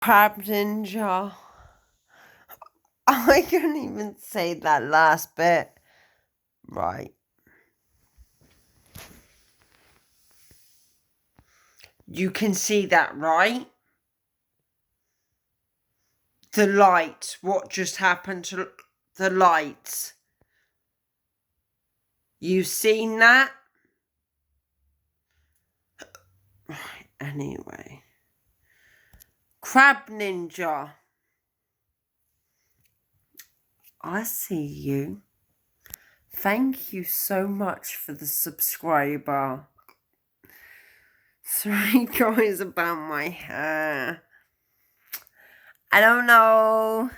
Crab Ninja. I couldn't even say that last bit. Right. You can see that, right? The light. What just happened to the lights? You seen that? Right, anyway. Crab Ninja. I see you. Thank you so much for the subscriber. Sorry guys about my hair. I don't know.